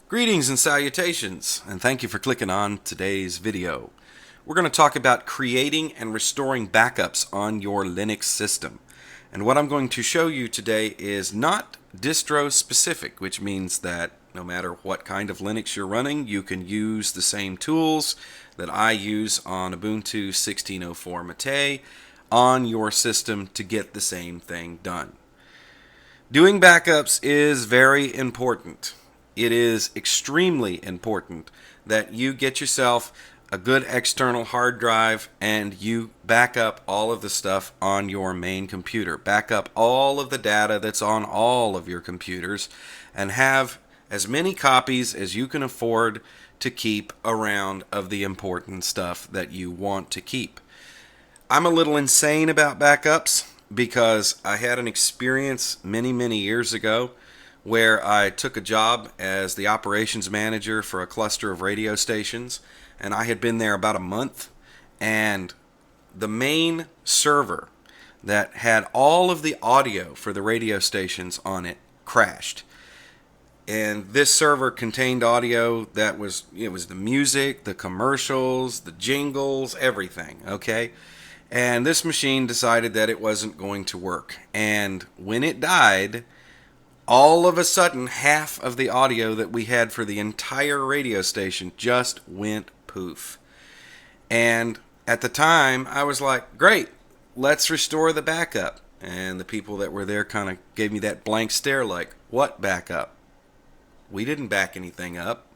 Greetings and salutations, and thank you for clicking on today's video. We're going to talk about creating and restoring backups on your Linux system. And what I'm going to show you today is not distro specific, which means that no matter what kind of Linux you're running, you can use the same tools that I use on Ubuntu 16.04 Mate on your system to get the same thing done. Doing backups is very important. It is extremely important that you get yourself a good external hard drive and you back up all of the stuff on your main computer. Back up all of the data that's on all of your computers and have as many copies as you can afford to keep around of the important stuff that you want to keep. I'm a little insane about backups because I had an experience many years ago where I took a job as the operations manager for a cluster of radio stations, and I had been there about a month, and the main server that had all of the audio for the radio stations on it crashed. And this server contained audio that was the music, the commercials, the jingles, everything, okay? And this machine decided that it wasn't going to work. And when it died, all of a sudden, half of the audio that we had for the entire radio station just went poof. And at the time, I was like, great, let's restore the backup. And the people that were there kind of gave me that blank stare like, what backup? We didn't back anything up.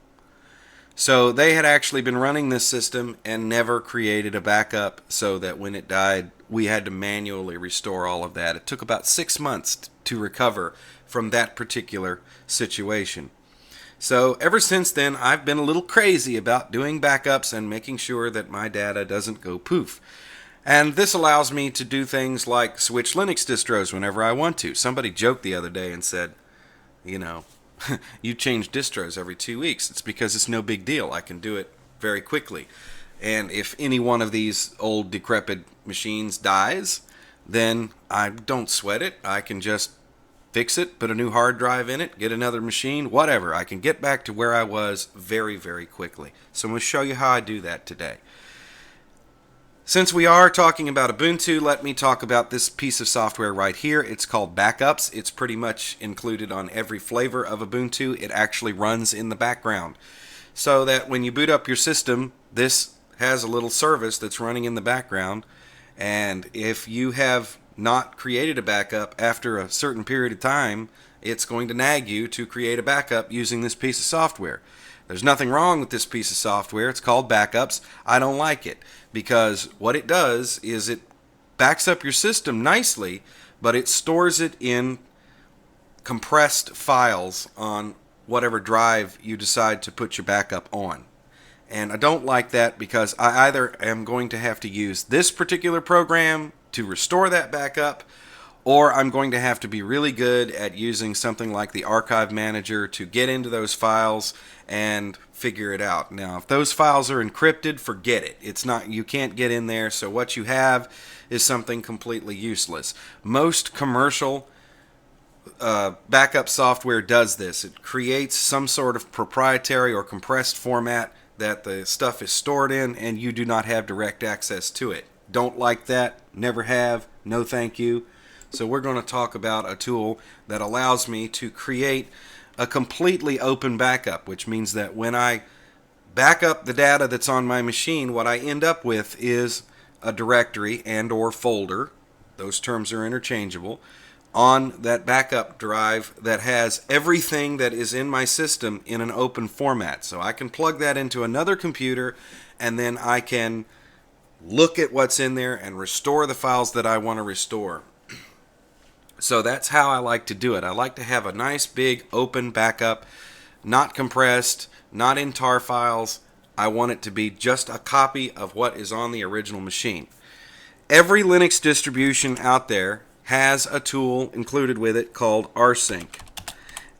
So they had actually been running this system and never created a backup so that when it died, we had to manually restore all of that. It took about 6 months to recover from that particular situation. So ever since then, I've been a little crazy about doing backups and making sure that my data doesn't go poof. And this allows me to do things like switch Linux distros whenever I want to. Somebody joked the other day and said, you change distros every 2 weeks. It's because it's no big deal. I can do it very quickly. And if any one of these old decrepit machines dies, then I don't sweat it. I can just fix it, put a new hard drive in it, get another machine, whatever. I can get back to where I was very quickly. So I'm going to show you how I do that today. Since we are talking about Ubuntu, let me talk about this piece of software right here. It's called Backups. It's pretty much included on every flavor of Ubuntu. It actually runs in the background. So that when you boot up your system, this has a little service that's running in the background. And if you have not created a backup after a certain period of time, it's going to nag you to create a backup using this piece of software. There's nothing wrong with this piece of software. It's called Backups. I don't like it because what it does is it backs up your system nicely, but it stores it in compressed files on whatever drive you decide to put your backup on. And I don't like that because I either am going to have to use this particular program to restore that backup, or I'm going to have to be really good at using something like the Archive Manager to get into those files and figure it out. Now, if those files are encrypted, forget it. You can't get in there, so what you have is something completely useless. Most commercial backup software does this. It creates some sort of proprietary or compressed format that the stuff is stored in, and you do not have direct access to it. Don't like that, never have, no thank you. So we're going to talk about a tool that allows me to create a completely open backup, which means that when I back up the data that's on my machine, what I end up with is a directory and or folder, those terms are interchangeable, on that backup drive that has everything that is in my system in an open format. So I can plug that into another computer and then I can look at what's in there and restore the files that I want to restore. So that's how I like to do it. I like to have a nice big open backup, not compressed, not in tar files. I want it to be just a copy of what is on the original machine. Every Linux distribution out there has a tool included with it called grsync.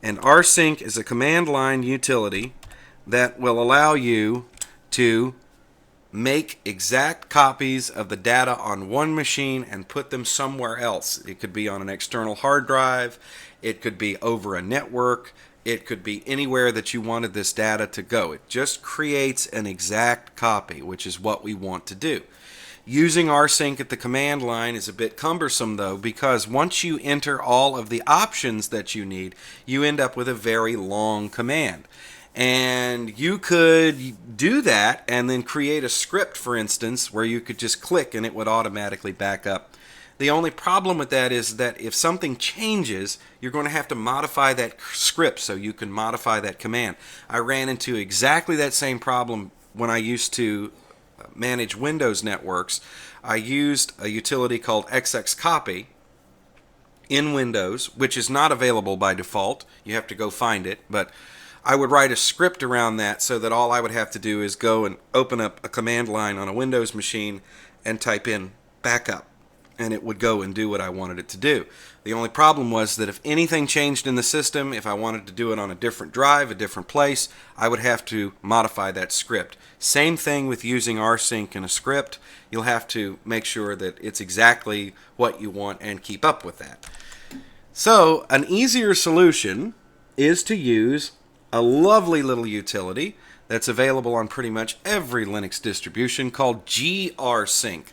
And grsync is a command line utility that will allow you to make exact copies of the data on one machine and put them somewhere else. It could be on an external hard drive, it could be over a network, It could be anywhere that you wanted this data to go. It just creates an exact copy, which is what we want to do. Using rsync at the command line is a bit cumbersome though, because once you enter all of the options that you need, you end up with a very long command. And you could do that and then create a script, for instance, where you could just click and it would automatically back up. The only problem with that is that if something changes, you're going to have to modify that script so you can modify that command. I ran into exactly that same problem when I used to manage Windows networks. I used a utility called xxcopy in Windows, which is not available by default. You have to go find it, but I would write a script around that so that all I would have to do is go and open up a command line on a Windows machine and type in backup, and it would go and do what I wanted it to do. The only problem was that if anything changed in the system, if I wanted to do it on a different drive, a different place, I would have to modify that script. Same thing with using rsync in a script. You'll have to make sure that it's exactly what you want and keep up with that. So an easier solution is to use a lovely little utility that's available on pretty much every Linux distribution called grsync.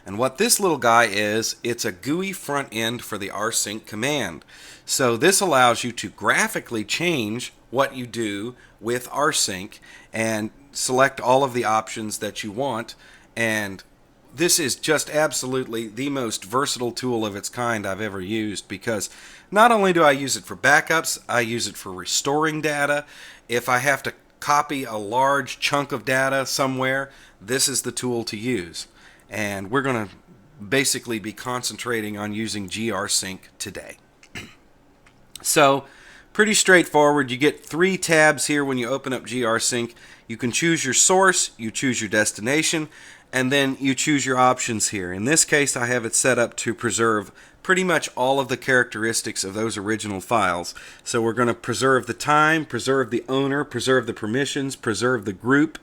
And what this little guy is, it's a GUI front end for the rsync command. So this allows you to graphically change what you do with rsync and select all of the options that you want. And this is just absolutely the most versatile tool of its kind I've ever used, because not only do I use it for backups, I use it for restoring data. If I have to copy a large chunk of data somewhere, this is the tool to use. And we're going to basically be concentrating on using grsync today. So, pretty straightforward. You get 3 tabs here when you open up grsync. You can choose your source, you choose your destination, and then you choose your options here. In this case, I have it set up to preserve pretty much all of the characteristics of those original files. So we're going to preserve the time, preserve the owner, preserve the permissions, preserve the group.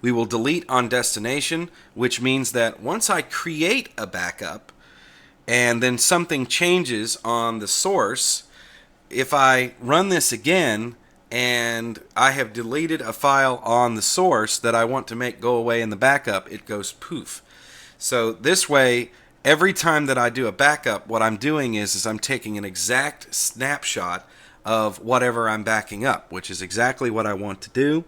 We will delete on destination, which means that once I create a backup and then something changes on the source, if I run this again and I have deleted a file on the source that I want to make go away in the backup, it goes poof. So this way, every time that I do a backup, what I'm doing is I'm taking an exact snapshot of whatever I'm backing up, which is exactly what I want to do.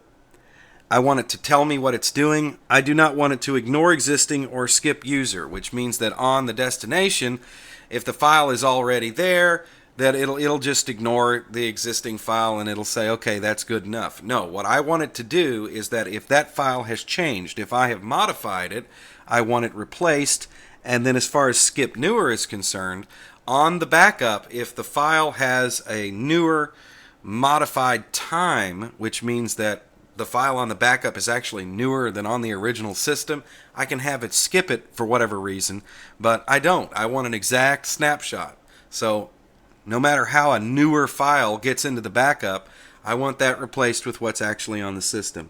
I want it to tell me what it's doing. I do not want it to ignore existing or skip user, which means that on the destination, if the file is already there, that it'll just ignore the existing file and it'll say, okay, that's good enough. No, what I want it to do is that if that file has changed, if I have modified it, I want it replaced. And then as far as skip newer is concerned, on the backup, if the file has a newer modified time, which means that the file on the backup is actually newer than on the original system, I can have it skip it for whatever reason, but I don't. I want an exact snapshot. So no matter how a newer file gets into the backup, I want that replaced with what's actually on the system.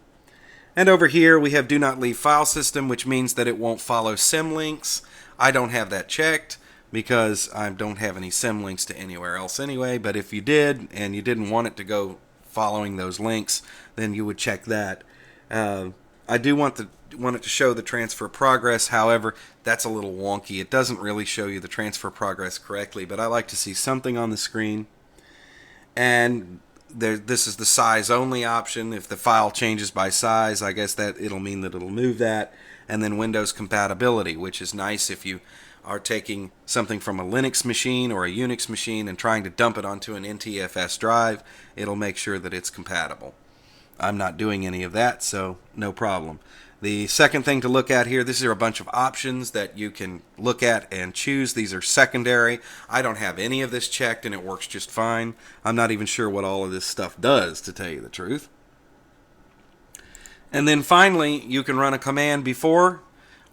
And over here we have do not leave file system, which means that it won't follow symlinks. I don't have that checked because I don't have any symlinks to anywhere else anyway, but if you did and you didn't want it to go following those links, then you would check that. I do want it to show the transfer progress. However, that's a little wonky. It doesn't really show you the transfer progress correctly, but I like to see something on the screen. And this is the size only option. If the file changes by size, I guess that it'll mean that it'll move that. And then Windows compatibility, which is nice if you are taking something from a Linux machine or a Unix machine and trying to dump it onto an NTFS drive, it'll make sure that it's compatible. I'm not doing any of that, so no problem. The second thing to look at here, these are a bunch of options that you can look at and choose. These are secondary. I don't have any of this checked and it works just fine. I'm not even sure what all of this stuff does, to tell you the truth. And then finally, you can run a command before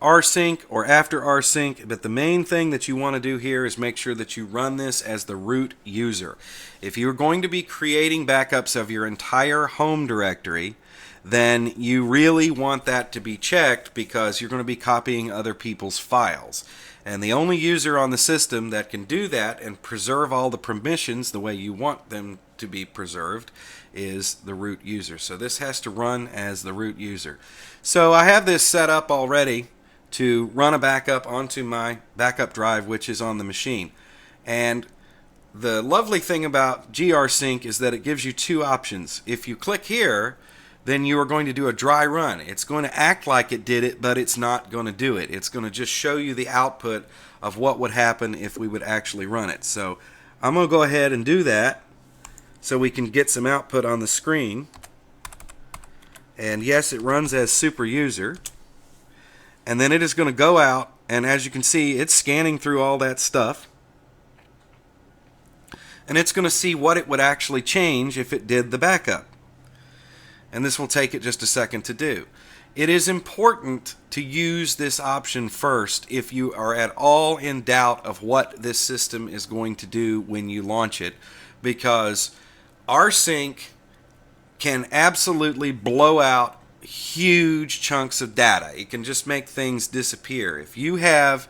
rsync or after rsync, but the main thing that you want to do here is make sure that you run this as the root user. If you're going to be creating backups of your entire home directory, then you really want that to be checked because you're going to be copying other people's files. And the only user on the system that can do that and preserve all the permissions the way you want them to be preserved is the root user. So this has to run as the root user. So I have this set up already to run a backup onto my backup drive, which is on the machine. And the lovely thing about grsync is that it gives you two options. If you click here, then you are going to do a dry run. It's going to act like it did it, but it's not going to do it. It's going to just show you the output of what would happen if we would actually run it. So I'm going to go ahead and do that so we can get some output on the screen. And yes, it runs as super user. And then it is going to go out, and as you can see, it's scanning through all that stuff. And it's going to see what it would actually change if it did the backup. And this will take it just a second to do. It is important to use this option first if you are at all in doubt of what this system is going to do when you launch it, because rsync can absolutely blow out huge chunks of data. It can just make things disappear. If you have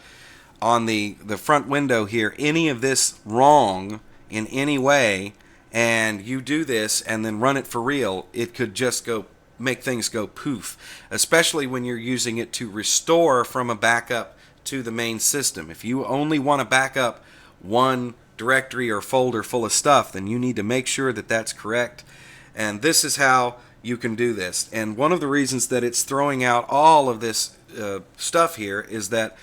on the front window here any of this wrong in any way, and you do this and then run it for real, it could just make things go poof, especially when you're using it to restore from a backup to the main system. If you only want to back up one directory or folder full of stuff, then you need to make sure that that's correct. And this is how you can do this. And one of the reasons that it's throwing out all of this stuff here is that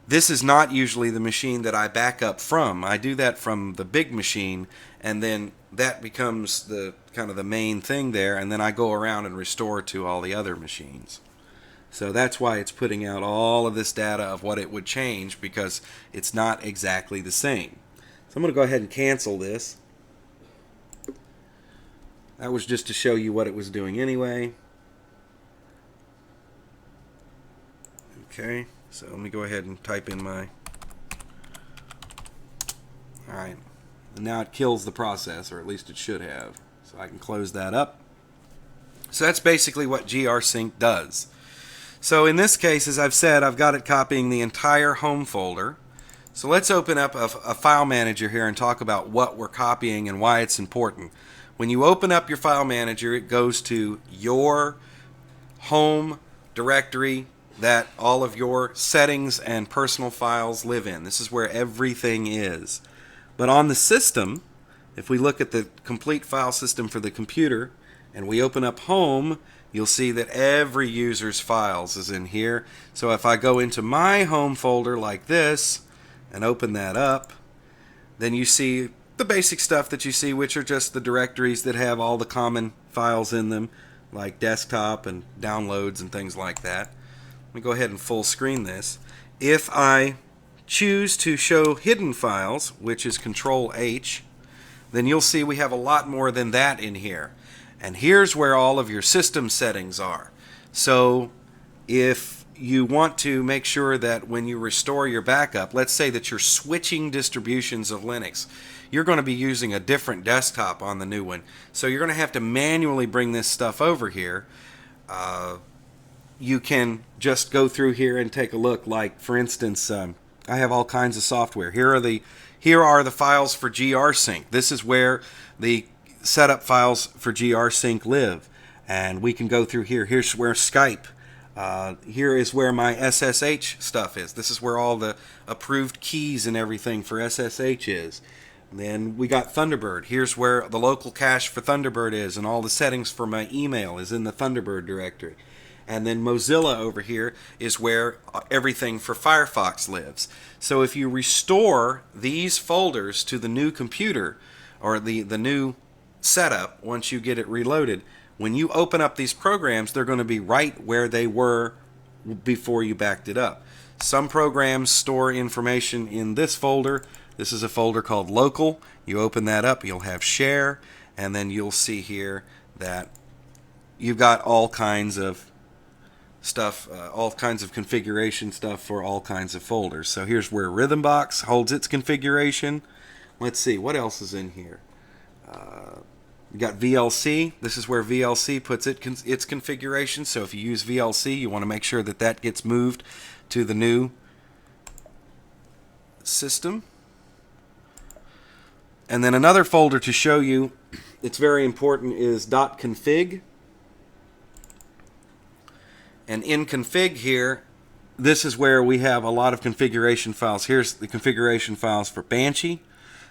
this is not usually the machine that I back up from. I do that from the big machine, and then that becomes the kind of the main thing there, and then I go around and restore to all the other machines. So that's why it's putting out all of this data of what it would change, because it's not exactly the same. So I'm going to go ahead and cancel this. That was just to show you what it was doing anyway. Okay, so let me go ahead and type in my... Alright, and now it kills the process, or at least it should have. So I can close that up. So that's basically what grsync does. So in this case, as I've said, I've got it copying the entire home folder. So let's open up a file manager here and talk about what we're copying and why it's important. When you open up your file manager, it goes to your home directory that all of your settings and personal files live in. This is where everything is. But on the system, if we look at the complete file system for the computer and we open up home, you'll see that every user's files is in here. So if I go into my home folder like this and open that up, then you see the basic stuff that you see, which are just the directories that have all the common files in them, like desktop and downloads and things like that. Let me go ahead and full screen this. If I choose to show hidden files, which is Control H, then you'll see we have a lot more than that in here. And here's where all of your system settings are. So if you want to make sure that when you restore your backup, let's say that you're switching distributions of Linux, you're going to be using a different desktop on the new one. So you're going to have to manually bring this stuff over here. You can just go through here and take a look. Like, for instance, I have all kinds of software. Here are the files for grsync. This is where the setup files for grsync live. And we can go through here. Here's where Skype. Here is where my SSH stuff is. This is where all the approved keys and everything for SSH is. And then we got Thunderbird. Here's where the local cache for Thunderbird is, and all the settings for my email is in the Thunderbird directory. And then Mozilla over here is where everything for Firefox lives. So if you restore these folders to the new computer, or the new setup, once you get it reloaded, when you open up these programs, they're going to be right where they were before you backed it up. Some programs store information in this folder. This is a folder called Local. You open that up, you'll have Share, and then you'll see here that you've got all kinds of stuff, all kinds of configuration stuff for all kinds of folders. So here's where Rhythmbox holds its configuration. Let's see, what else is in here? You got VLC. This is where VLC puts its configuration. So if you use VLC, you want to make sure that that gets moved to the new system. And then another folder to show you it's very important, is .config. And in config here, this is where we have a lot of configuration files. Here's the configuration files for Banshee.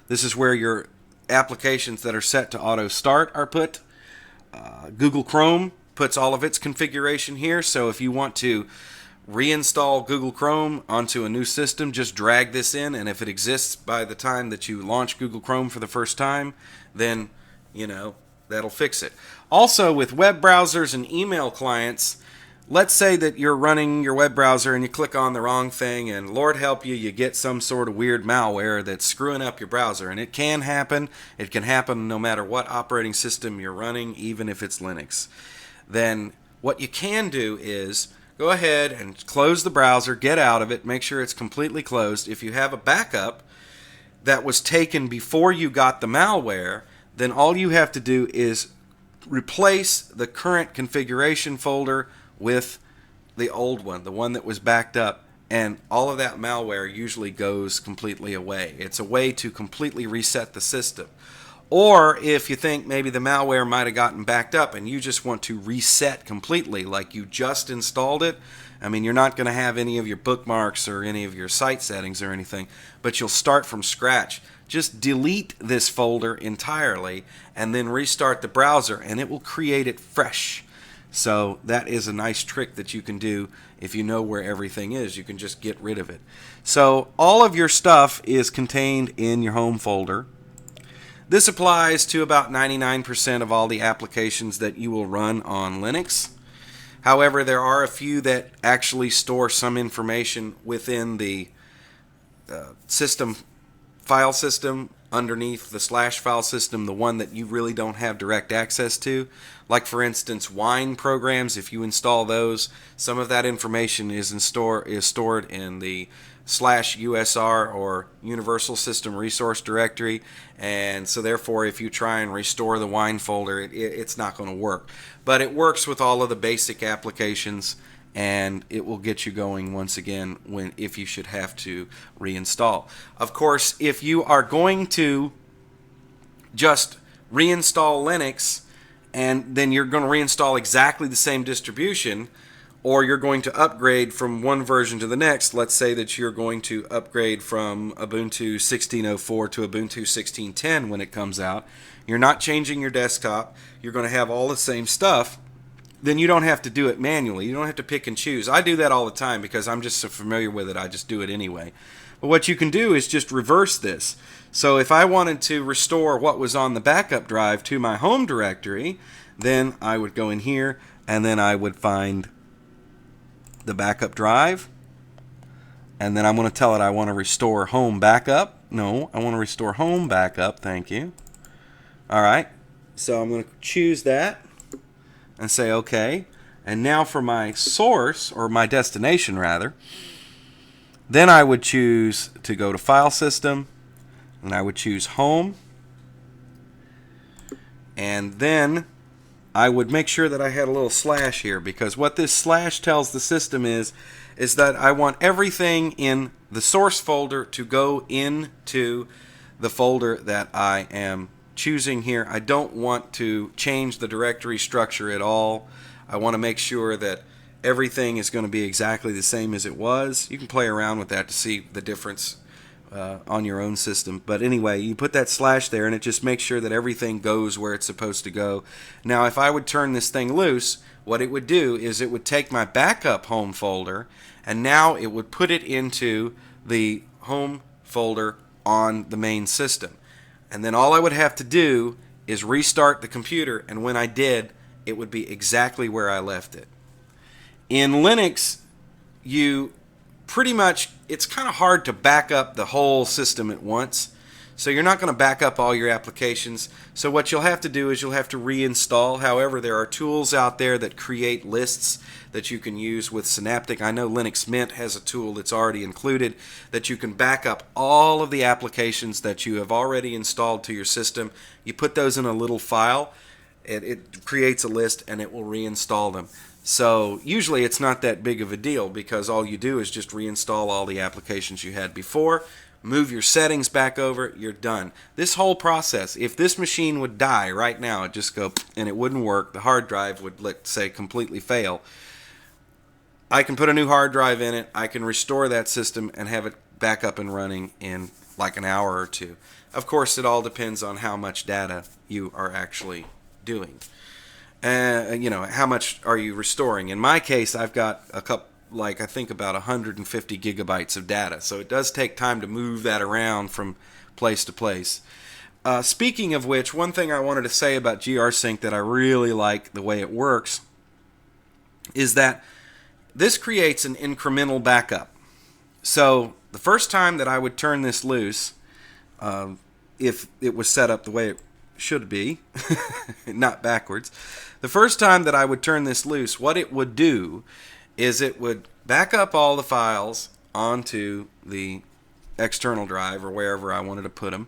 This is where your applications that are set to auto start are put. Google Chrome puts all of its configuration here, so if you want to reinstall Google Chrome onto a new system, just drag this in, and if it exists by the time that you launch Google Chrome for the first time, then that'll fix it. Also, with web browsers and email clients, let's say that you're running your web browser and you click on the wrong thing, and Lord help you, you get some sort of weird malware that's screwing up your browser. And it can happen. It can happen no matter what operating system you're running, even if it's Linux. Then what you can do is go ahead and close the browser, get out of it, make sure it's completely closed. If you have a backup that was taken before you got the malware, then all you have to do is replace the current configuration folder with the old one, the one that was backed up, and all of that malware usually goes completely away. It's a way to completely reset the system. Or if you think maybe the malware might have gotten backed up and you just want to reset completely, like you just installed it, I mean, you're not going to have any of your bookmarks or any of your site settings or anything, but you'll start from scratch. Just delete this folder entirely and then restart the browser, and it will create it fresh. So that is a nice trick that you can do if you know where everything is. You can just get rid of it. So all of your stuff is contained in your home folder. This applies to about 99% of all the applications that you will run on Linux. However, there are a few that actually store some information within the system file system underneath the slash file system, the one that you really don't have direct access to. Like, for instance, Wine programs, if you install those, some of that information is stored in the /USR or Universal System Resource Directory, and so therefore if you try and restore the Wine folder, it's not going to work. But it works with all of the basic applications, and it will get you going once again if you should have to reinstall. Of course, if you are going to just reinstall Linux and then you're going to reinstall exactly the same distribution, or you're going to upgrade from one version to the next, let's say that you're going to upgrade from Ubuntu 16.04 to Ubuntu 16.10 when it comes out, you're not changing your desktop, you're going to have all the same stuff, then you don't have to do it manually. You don't have to pick and choose. I do that all the time because I'm just so familiar with it, I just do it anyway. But what you can do is just reverse this. So if I wanted to restore what was on the backup drive to my home directory, then I would go in here and then I would find the backup drive, and then I'm going to tell it I want to restore home backup. No, I want to restore home backup. Thank you. Alright, so I'm going to choose that and say OK. And now for my source, or my destination rather, then I would choose to go to File System, and I would choose Home, and then I would make sure that I had a little slash here, because what this slash tells the system is that I want everything in the source folder to go into the folder that I am choosing here. I don't want to change the directory structure at all. I want to make sure that everything is going to be exactly the same as it was. You can play around with that to see the difference on your own system. But anyway, you put that slash there and it just makes sure that everything goes where it's supposed to go. Now, if I would turn this thing loose, what it would do is it would take my backup home folder and now it would put it into the home folder on the main system. And then all I would have to do is restart the computer, and when I did, it would be exactly where I left it. In Linux, you pretty much, it's kind of hard to back up the whole system at once. So you're not going to back up all your applications. So what you'll have to do is you'll have to reinstall. However, there are tools out there that create lists that you can use with Synaptic. I know Linux Mint has a tool that's already included that you can back up all of the applications that you have already installed to your system. You put those in a little file, it creates a list, and it will reinstall them. So usually it's not that big of a deal because all you do is just reinstall all the applications you had before. move your settings back over, you're done. This whole process, if this machine would die right now, it'd just go and it wouldn't work, the hard drive would, let's say, completely fail. I can put a new hard drive in it, I can restore that system and have it back up and running in like an hour or two. Of course, it all depends on how much data you are actually doing. How much are you restoring? In my case, I've got I think about 150 gigabytes of data. So it does take time to move that around from place to place. Speaking of which, one thing I wanted to say about grsync that I really like the way it works is that this creates an incremental backup. So the first time that I would turn this loose, if it was set up the way it should be, not backwards, the first time that I would turn this loose, what it would do is it would back up all the files onto the external drive or wherever I wanted to put them.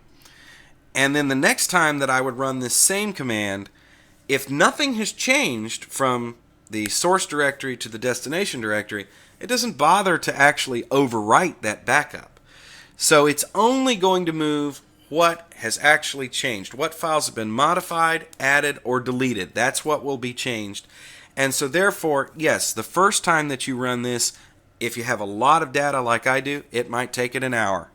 And then the next time that I would run this same command, if nothing has changed from the source directory to the destination directory, it doesn't bother to actually overwrite that backup. So it's only going to move what has actually changed. What files have been modified, added, or deleted. That's what will be changed. And so therefore, yes, the first time that you run this, if you have a lot of data like I do, it might take it an hour.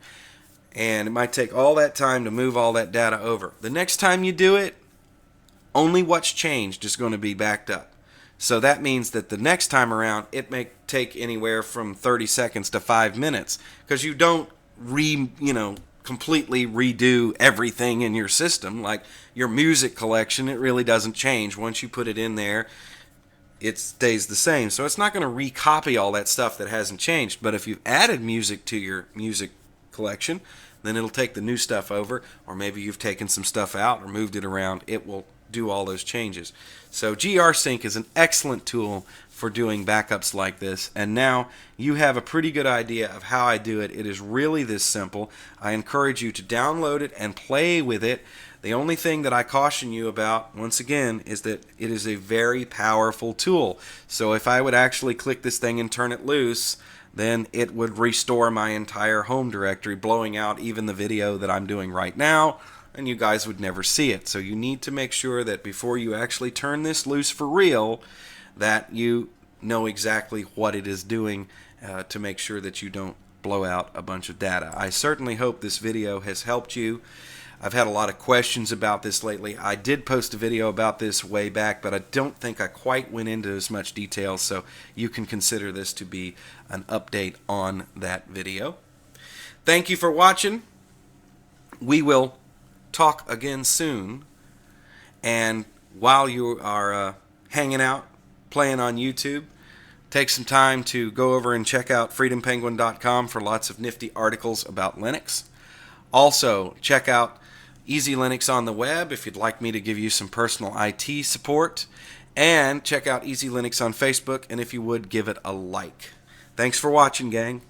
And it might take all that time to move all that data over. The next time you do it, only what's changed is going to be backed up. So that means that the next time around, it may take anywhere from 30 seconds to 5 minutes, because you don't completely redo everything in your system. Like your music collection, it really doesn't change. Once you put it in there, it stays the same. So it's not going to recopy all that stuff that hasn't changed. But if you've added music to your music collection, then it'll take the new stuff over, or maybe you've taken some stuff out or moved it around. It will do all those changes. So grsync is an excellent tool for doing backups like this, and now you have a pretty good idea of how I do it. It is really this simple. I encourage you to download it and play with it. The only thing that I caution you about, once again, is that it is a very powerful tool. So if I would actually click this thing and turn it loose, then it would restore my entire home directory, blowing out even the video that I'm doing right now, and you guys would never see it. So you need to make sure that before you actually turn this loose for real, that you know exactly what it is doing to make sure that you don't blow out a bunch of data. I certainly hope this video has helped you. I've had a lot of questions about this lately. I did post a video about this way back, but I don't think I quite went into as much detail, so you can consider this to be an update on that video. Thank you for watching. We will talk again soon, and while you are hanging out, playing on YouTube, take some time to go over and check out freedompenguin.com for lots of nifty articles about Linux. Also, check out Easy Linux on the web if you'd like me to give you some personal IT support, and check out Easy Linux on Facebook, and if you would, give it a like. Thanks for watching, gang.